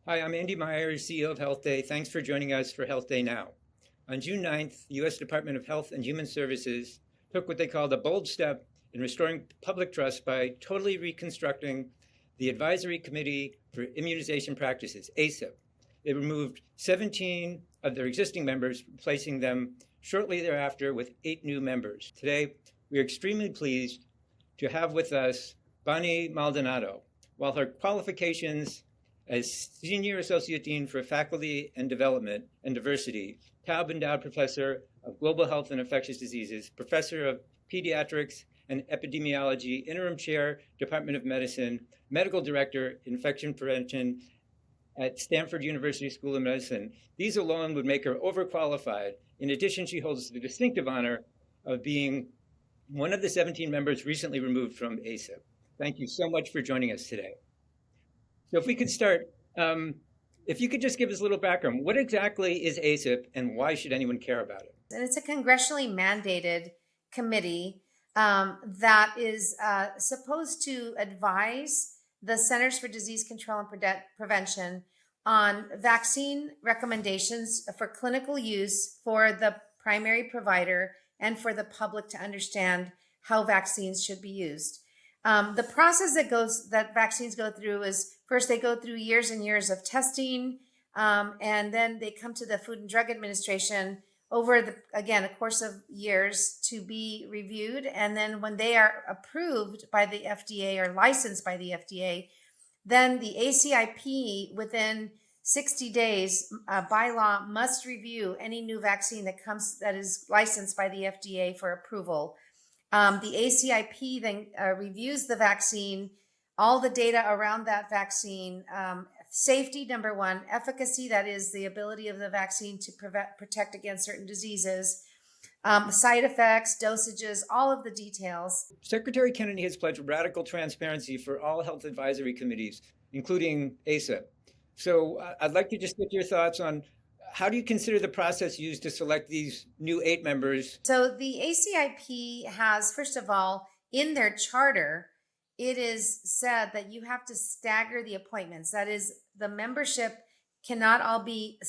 Hi, I'm Andy Meyers, CEO of HealthDay. Thanks for joining us for HealthDay Now. On June 9th, the U.S. Department of Health and Human Services took what they called a bold step in restoring public trust by totally reconstructing the Advisory Committee for Immunization Practices, ACIP. They removed 17 of their existing members, replacing them shortly thereafter with 8 new members. Today, we are extremely pleased to have with us Bonnie Maldonado. While her qualifications as Senior Associate Dean for Faculty and Development and Diversity, Taub Endowed Professor of Global Health and Infectious Diseases, Professor of Pediatrics and Epidemiology, Interim Chair, Department of Medicine, Medical Director, Infection Prevention at Stanford University School of Medicine. These alone would make her overqualified. In addition, she holds the distinctive honor of being one of the 17 members recently removed from ACIP. Thank you so much for joining us today. So if we could start, if you could just give us a little background, what exactly is ACIP and why should anyone care about it? And it's a congressionally mandated committee that is supposed to advise the Centers for Disease Control and Prevention on vaccine recommendations for clinical use for the primary provider and for the public to understand how vaccines should be used. The process that vaccines go through is first they go through years and years of testing, and then they come to the Food and Drug Administration over a course of years to be reviewed. And then when they are approved by the FDA or licensed by the FDA, then the ACIP within 60 days by law must review any new vaccine that is licensed by the FDA for approval. The ACIP then reviews the vaccine, all the data around that vaccine, safety, number one, efficacy, that is the ability of the vaccine to protect against certain diseases, side effects, dosages, all of the details. Secretary Kennedy has pledged radical transparency for all health advisory committees, including ACIP. So I'd like to just get your thoughts on how do you consider the process used to select these new 8 members? So the ACIP has, first of all, in their charter, it is said that you have to stagger the appointments. That is, the membership cannot all be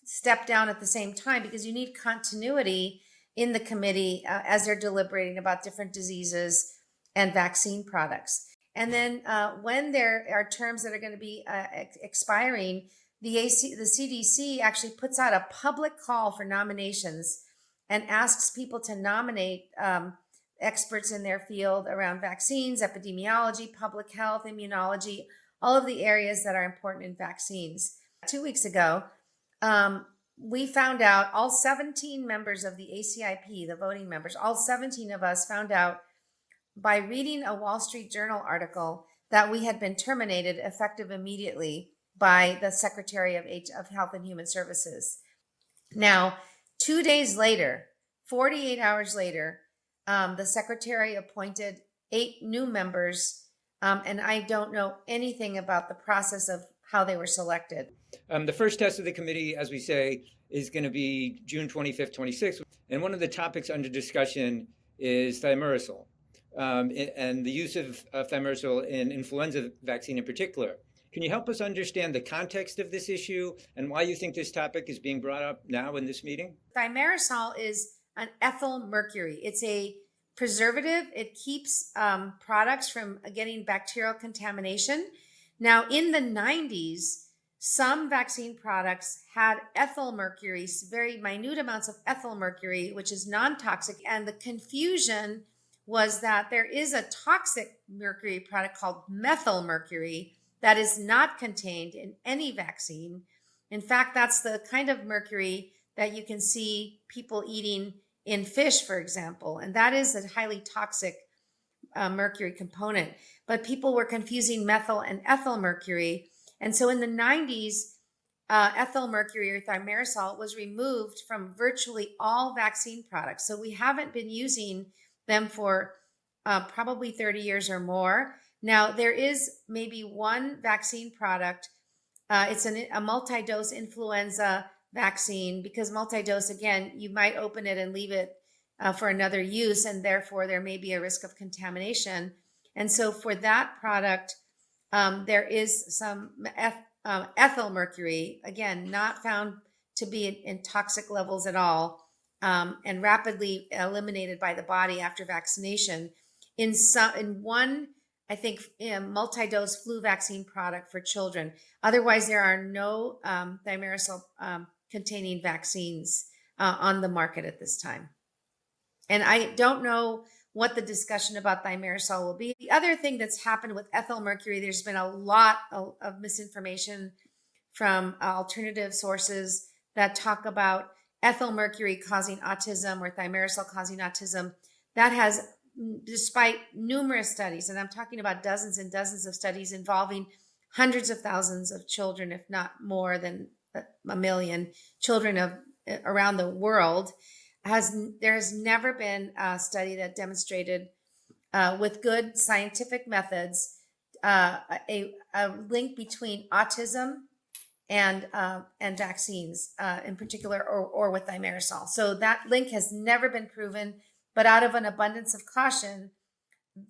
stepped down at the same time because you need continuity in the committee as they're deliberating about different diseases and vaccine products. And then when there are terms that are going to be expiring, the CDC actually puts out a public call for nominations and asks people to nominate experts in their field around vaccines, epidemiology, public health, immunology, all of the areas that are important in vaccines. 2 weeks ago, we found out, all 17 members of the ACIP, the voting members, all 17 of us found out by reading a Wall Street Journal article that we had been terminated effective immediately by the Secretary of Health and Human Services. Now, 2 days later, 48 hours later, the Secretary appointed 8 new members, and I don't know anything about the process of how they were selected. The first test of the committee, as we say, is going to be June 25th, 26th. And one of the topics under discussion is thimerosal and the use of thimerosal in influenza vaccine in particular. Can you help us understand the context of this issue and why you think this topic is being brought up now in this meeting? Thimerosal is an ethyl mercury. It's a preservative. It keeps products from getting bacterial contamination. Now, in the 90s, some vaccine products had ethyl mercury, very minute amounts of ethyl mercury, which is non-toxic. And the confusion was that there is a toxic mercury product called methyl mercury that is not contained in any vaccine. In fact, that's the kind of mercury that you can see people eating in fish, for example, and that is a highly toxic mercury component. But people were confusing methyl and ethyl mercury. And so in the 90s, ethyl mercury or thimerosal was removed from virtually all vaccine products. So we haven't been using them for probably 30 years or more. Now, there is maybe one vaccine product. It's a multi-dose influenza vaccine, because multi-dose, again, you might open it and leave it for another use, and therefore there may be a risk of contamination. And so for that product, there is some ethyl mercury, again, not found to be in toxic levels at all, and rapidly eliminated by the body after vaccination. In one, I think, multi-dose flu vaccine product for children. Otherwise, there are no thimerosal containing vaccines on the market at this time. And I don't know what the discussion about thimerosal will be. The other thing that's happened with ethyl mercury, there's been a lot of misinformation from alternative sources that talk about ethyl mercury causing autism or thimerosal causing autism. That has, despite numerous studies, and I'm talking about dozens and dozens of studies involving hundreds of thousands of children, if not more than a million children around the world, there has never been a study that demonstrated with good scientific methods a link between autism and vaccines in particular, or with thimerosal. So that link has never been proven, but out of an abundance of caution,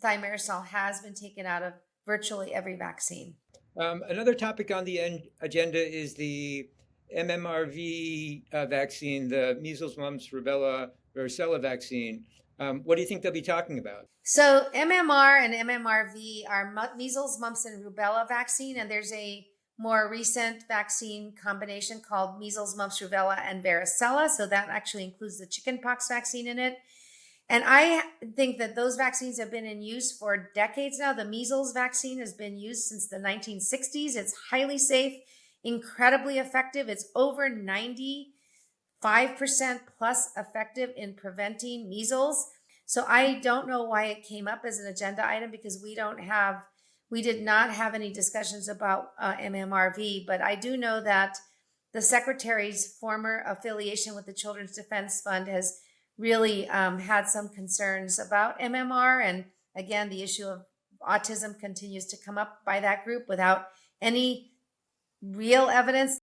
thimerosal has been taken out of virtually every vaccine. Another topic on the agenda is the MMRV vaccine, the measles, mumps, rubella, varicella vaccine. What do you think they'll be talking about? So MMR and MMRV are measles, mumps, and rubella vaccine, and there's a more recent vaccine combination called measles, mumps, rubella, and varicella. So that actually includes the chickenpox vaccine in it. And I think that those vaccines have been in use for decades now. The measles vaccine has been used since the 1960s. It's highly safe, incredibly effective. It's over 95% plus effective in preventing measles. So I don't know why it came up as an agenda item, because we did not have any discussions about MMRV, but I do know that the Secretary's former affiliation with the Children's Defense Fund has really had some concerns about MMR. And again, the issue of autism continues to come up by that group without any real evidence